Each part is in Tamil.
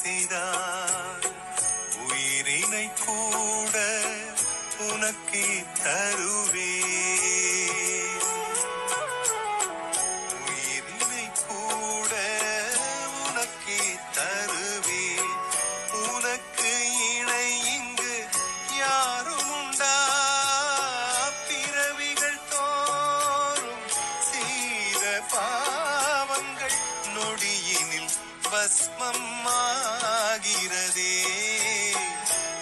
செய்தார். உயிரினை கூட உனக்கே தருவே, உயிரினை கூட உனக்கே தருவே. உனக்கு இணை இங்கு யாரும் உண்டா? பிறவிகள் தோறும் செய்த பாவங்கள் நொடியினில் பஸ்மம் ஆகிறதே,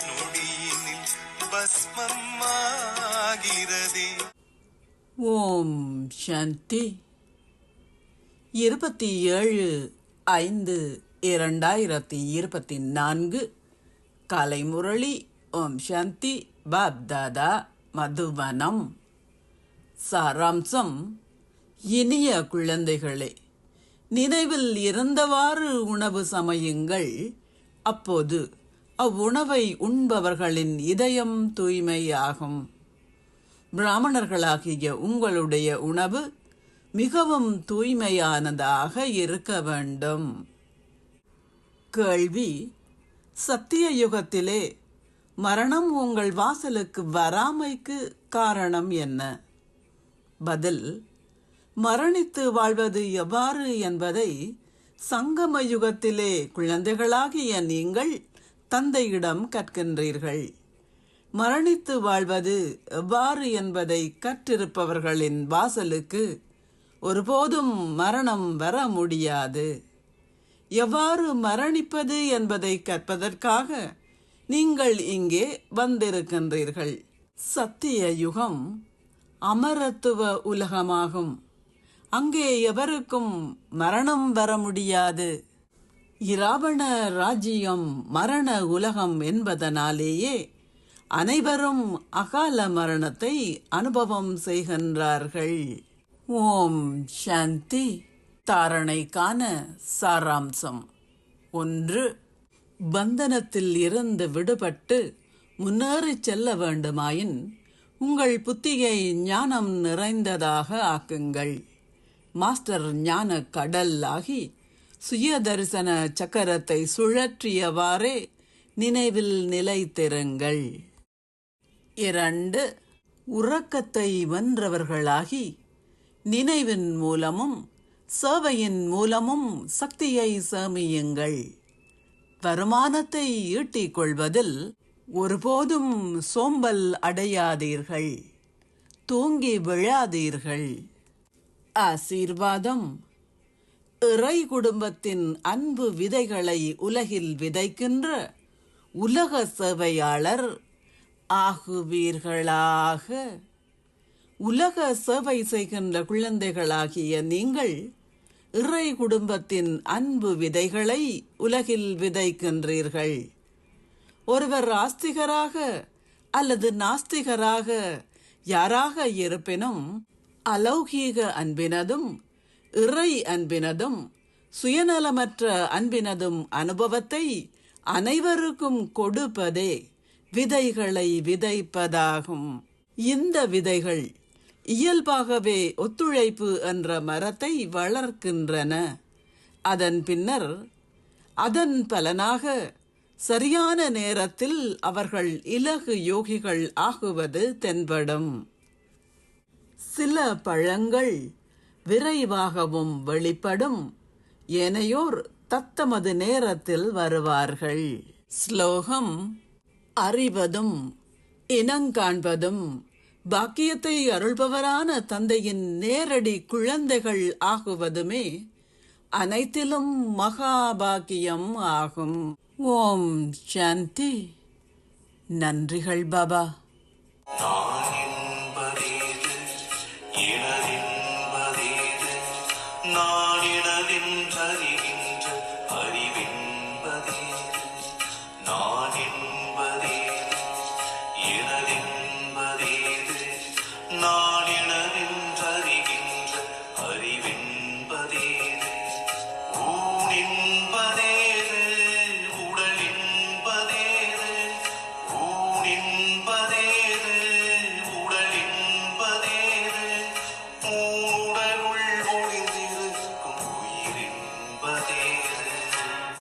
நொடியினில் பஸ்மம் ஆகிறதே. ஓம் சாந்தி. 27/5/2024 காலை முரளி. ஓம் சாந்தி. பாப் தாதா, மதுவனம். சாராம்சம்: இனிய குழந்தைகளே, நினைவில் இருந்தவாறு உணவு சமையுங்கள். அப்போது அவ்வுணவை உண்பவர்களின் இதயம் தூய்மையாகும். பிராமணர்களாகிய உங்களுடைய உணவு மிகவும் தூய்மையானதாக இருக்க வேண்டும். கேள்வி: சத்திய யுகத்திலே மரணம் உங்கள் வாசலுக்கு வராமைக்கு காரணம் என்ன? பதில்: மரணித்து வாழ்வது எவ்வாறு என்பதை சங்கம யுகத்திலே குழந்தைகளாகிய நீங்கள் தந்தையிடம் கற்கின்றீர்கள். மரணித்து வாழ்வது எவ்வாறு என்பதை கற்றிருப்பவர்களின் வாசலுக்கு ஒருபோதும் மரணம் வர முடியாது. எவ்வாறு மரணிப்பது என்பதை கற்பதற்காக நீங்கள் இங்கே வந்திருக்கின்றீர்கள். சத்திய யுகம் அமரத்துவ உலகமாகும். அங்கே எவருக்கும் மரணம் வர முடியாது. இராவண ராஜ்யம் மரண உலகம் என்பதனாலேயே அனைவரும் அகால மரணத்தை அனுபவம் செய்கின்றார்கள். ஓம் சாந்தி. தாரணைக்கான சாராம்சம்: 1. பந்தனத்தில் இருந்து விடுபட்டு முன்னேறி செல்ல வேண்டுமாயின் உங்கள் புத்தியை ஞானம் நிறைந்ததாக ஆக்குங்கள். மாஸ்டர் ஞான கடல் ஆகி சுய தரிசன சக்கரத்தை சுழற்றியவாறே நினைவில் நிலைத்திருங்கள். 2. உறக்கத்தை வென்றவர்களாகி நினைவின் மூலமும் சேவையின் மூலமும் சக்தியை சேமியுங்கள். வருமானத்தை ஈட்டிக் கொள்வதில் ஒருபோதும் சோம்பல் அடையாதீர்கள். தூங்கி விழாதீர்கள். ஆசீர்வாதம்: இறை குடும்பத்தின் அன்பு விதைகளை உலகில் விதைக்கின்ற உலக சேவையாளர் ஆகுவீர்களாக. உலக சேவை செய்கின்ற குழந்தைகளாகிய நீங்கள் இறை குடும்பத்தின் அன்பு விதைகளை உலகில் விதைக்கின்றீர்கள். ஒருவர் ஆஸ்திகராக அல்லது நாஸ்திகராக யாராக இருப்பினும் அலௌகீக அன்பினதும் இறை அன்பினதும் சுயநலமற்ற அன்பினதும் அனுபவத்தை அனைவருக்கும் கொடுப்பதே விதைகளை விதைப்பதாகும். இந்த விதைகள் இயல்பாகவே ஒத்துழைப்பு என்ற மரத்தை வளர்க்கின்றன. அதன் பின்னர் அதன் பலனாக சரியான நேரத்தில் அவர்கள் இலகு யோகிகள் ஆகுவது தென்படும். சில பழங்கள் விரைவாகவும் வெளிப்படும், ஏனையோர் தத்தமது நேரத்தில் வருவார்கள். ஸ்லோகம்: அறிவதும் இனங்காண்பதும் பாக்கியத்தை அருள்பவரான தந்தையின் நேரடி குழந்தைகள் ஆகுவதுமே அனைத்திலும் மகாபாக்கியம் ஆகும். ஓம் சாந்தி. நன்றிகள் பாபா. நான்